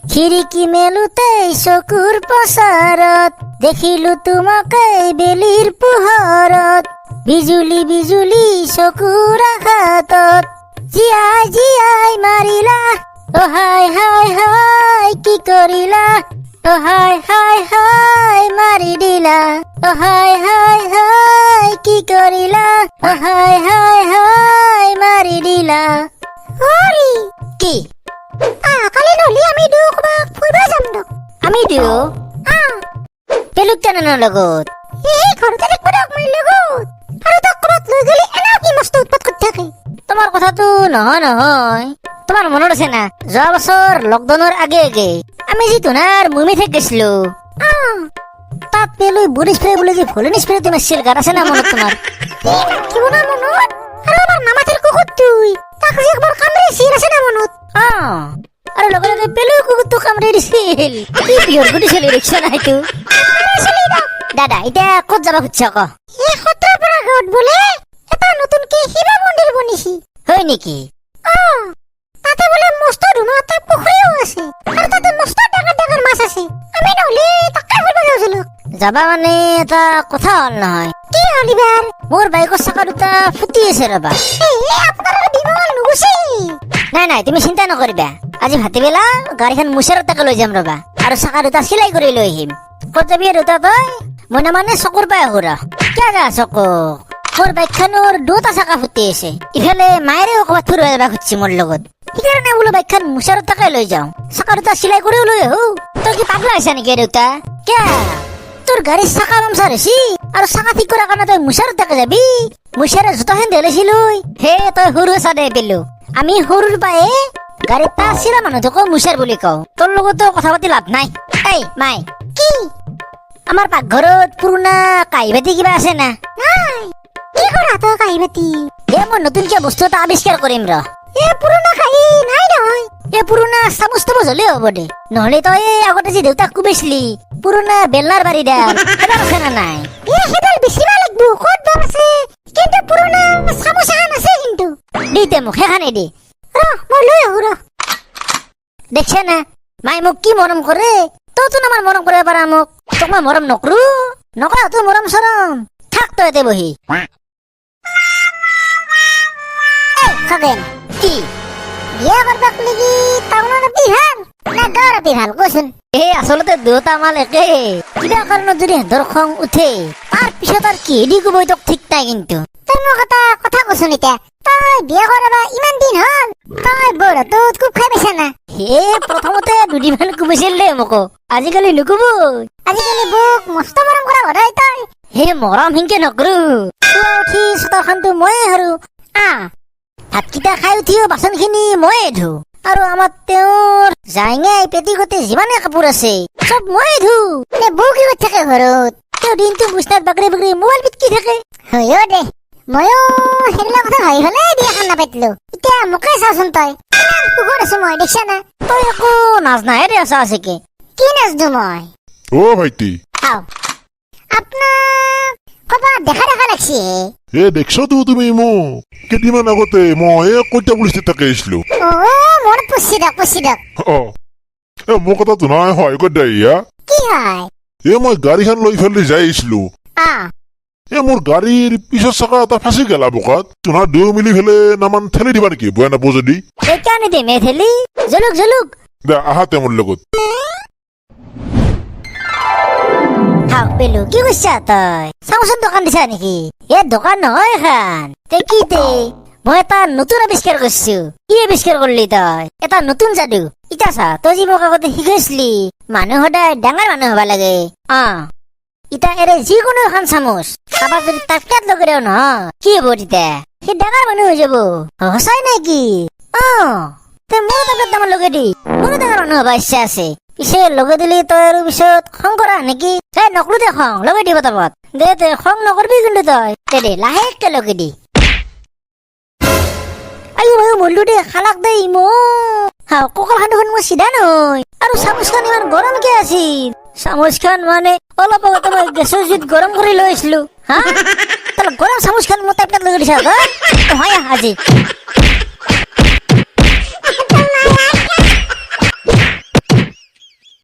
খিৰিকী মেলোতেই চকুৰ পচাৰত দেখিলো তোমাকে বেলিৰ পোহৰত বিজুলী বিজুলী চকুৰ আঘাতত জিয়াই জিয়াই মাৰিলা অ হাই হাই হাই কি কৰিলা অ হাই হাই হাই মাৰি দিলা অ হাই হাই হাই কি কৰিলা অ হাই হাই হাই মাৰি দিলা হৰি কি কালি নহলি আমি দুখ ফুৰিব যাম দক আমি দিও পেলুক কেনে লগত এই ঘৰতে দেখব দক মোৰ লগত আৰু তক ক'ৰবাত লৈ গেলি এনে কি মস্ত উৎপাত কৰি থাকে তোমাৰ কথাটো নহয় তোমাৰ মনত আছে না যোৱা বছৰ লকডাউনৰ আগে আমি যি তোনাৰ মুমিথে গেছিলো তাত পেলুই বুঢ়ী স্প্ৰে বুলি যে ভলিনি স্প্ৰে মাৰিছিল গাত আছে না মনত তোমাৰ কিব না মনত আৰু আমাৰ মামাথেৰ কুকুৰটোই তাক যে একবাৰ কামৰিছিল আছে না মনত আৰু লগে লগে পেলুই কুকুৰটো কামৰি দিছিল কি বিহৰ গুটিছিল ৰিক্সা নাইতো দাদা এতিয়া ক'ত যাবা খুজিছা ক এই সত্ৰৰ পৰা গাঁৱত বোলে এটা নতুনকে শিৱ মন্দিৰ বনিছি হয় নেকি তাতে বোলে মস্ত ধুমা এটা পুখুৰীও আছে আৰু তাতে মস্ত ডাঙৰ ডাঙৰ মাছ আছে আমি নহলে তাকে ফুৰিব যাওঁছিলো যাবা মানে এটা কথা হ'ল নহয় কি হ'ল ইবাৰ মোৰ বাইকৰ চকা দুটা ফুটি আছে ৰবা আপোনাৰ বিমল নুগুছে নাই তুমি চিন্তা নকৰিবা আজি ভাতিবেলা গাড়ীখন মুছাৰৰ তাকে লৈ যাম ৰবা আৰু চকা দুটা চিলাই কৰি লৈ আহিম ক'ত যাবি দুটা তই মই মানে চকুৰ পাই আহো ৰ কিয় যা চকু মোৰ বাইকখনৰ দুটা চকা ফুটি আছে ইফালে মায়েৰেও ক'ৰবাত ফুৰিব যাবা খুজিছে মোৰ লগত সেইকাৰণে বোলো বাইকখন মুছাৰৰ তাকে লৈ যাওঁ চকা দুটা চিলাই কৰিও লৈ আহো তই কি পাগলা হৈছা নেকি দেউতা কিয় তোৰ গাড়ীৰ চকা পামচাৰ হৈছি আৰু চকা ঠিক কৰাৰ কাৰণে তই মুছাৰৰ তাকে যাবি মুছাৰে জোতাখন দেখিছিলো হে তই সৰু আছা দে পেলো আমি সৰুৰ পায়ে গাড়ীত পাঁচ চিৰা মানুহটোকো মুছাৰ বুলি কওঁ তোৰ লগতো কথা পাতি লাভ নাই এই মাই কি আমাৰ পাকঘৰত পুৰণা কাঁহী বাতি কিবা আছে না নাই কি কৰা তই কাঁহী বাতি মই নতুনকে বস্তু এটা আৱিষ্কাৰ কৰিম ৰ পুৰণা কাঁহী নাই নহয় পুৰণা চামুচ তামুচ হলে হ'ব দে নহলে তই আগতে যে দেউতাক কুবেছিলি পুৰণা বেলনাৰ বাৰীডাল সেইডাল আছে না নাই সেইডাল বেছিব লাগব ক'ত বা আছে কিন্তু পুৰণা চামুচ এখন আছে কিন্তু দিতে মোক সেইখানে দি মই লৈ আহো ৰ দেখছে না মাই মোক কি মৰম কৰে তইতো আমাৰ মৰম কৰিব পাৰা মোক তোক মই মৰম নকৰো নকৰা তোৰ মৰম চৰম থাক তই এতে বহি খগেন কি বিয়া কৰবাক লাগি টাউনৰ বিহাল না গাঁৱৰ বিহাল কচোন আচলতে দুটা মাল একে কিবা কাৰণত যদি সিহঁতৰ খং উঠে তাৰ পিছত আৰু কিহেদি কবই তোক ঠিক নাই কিন্তু তই মোক এটা কথা কচোন এতিয়া তই বিয়া কৰাবা ইমান দিন হ'ল তই বৰটোত কোব খাই পাইছা না প্ৰথমতে দুদিনমান কুবিছিল দে মোকো আজিকালি নুকুব আজিকালি বুক মস্ত মৰম কৰা সদায় তই মৰম হিংকে নকৰো উঠি চোতালখনটো ময়ে হাৰো ভাতকেইটা খাই উঠিও বাচনখিনি ময়ে ধো আৰু আমাৰ তেওঁৰ জাঙাই পেটিকোটে যিমানে কাপোৰ আছে চব ময়ে ধো বৌ কি কৰি থাকে ঘৰত তেওঁ দিনটো বিছনাত বাগৰি বাগৰি মোবাইল পিটকি থাকে হয় দে ময়ো সেইবিলাক কথা ভাবি হলে বিয়াখন নাপাতিলো এতিয়া মোকে চাচোন তই ইমান কুকুৰ আছো মই দেখিছা না তই একো নাচ নাহে দে আছা আছে কি নাচো মই ভাইটি আপোনাক ক'ৰবাত দেখা লাগছি দেখছো তো তুমি মোক কেইদিনমান আগতে মই কইটা পুলিচ তাকে আহিছিলো মনত পৰছি দক মোৰ কথাটো নহয় হয় কৈ দিয়া কি হয় মই গাড়ীখন লৈ ফেলি যাই আহিছিলো মোৰ গাড়ীৰ পিছৰ চকা এটা ফাঁচি গেলা বোকাত তোমাৰ দুয়ো মিলি ফেলে নামান ঠেলি দিবা নেকি বয়া নাপো যদি দে আহা তে মোৰ লগত পেলু কি কৈছা তই চামোচৰ দোকান দিছা নেকি দোকান নহয় এখন মই এটা নতুন আৱিষ্কাৰ কৰিছো কি আৱিষ্কাৰ কৰলি তই এটা নতুন যাদু ইতা চা তই যি মোক আগতে শিকাইছিলি মানুহ সদায় ডাঙৰ মানুহ হবা লাগে ইতা এৰে যিকোনো এখন চামুচ কাৰোবাক যদি টাটকাত লগাই নহয় কি হব তেতিয়া সি ডাঙৰ মানুহ হৈ যাব সঁচাই নেকি মোৰো টাটকাত দামত লগাই দি মোৰো ডাঙৰ মানুহ হবা ইচ্ছা আছে পিছে লগাই দিলি তই আৰু পিছত খং কৰা নেকি নকৰো দে খং লগাই দিব তাৰপত দে খং নকৰবি কিন্তু তই দে লাহেকে লগাই দি মৰিলো দে খালাক দে কঁকালখন দেখোন মই চিধা নহয় আৰু চামুচখন ইমান গৰম কে আছিল চামুচখন মানে অলপ আগতে মই গেছৰ জুইত গৰম কৰি লৈ আহিছিলো গৰম চামুচখন মোৰ টাইপত লগাই দিছা তই হয় আজি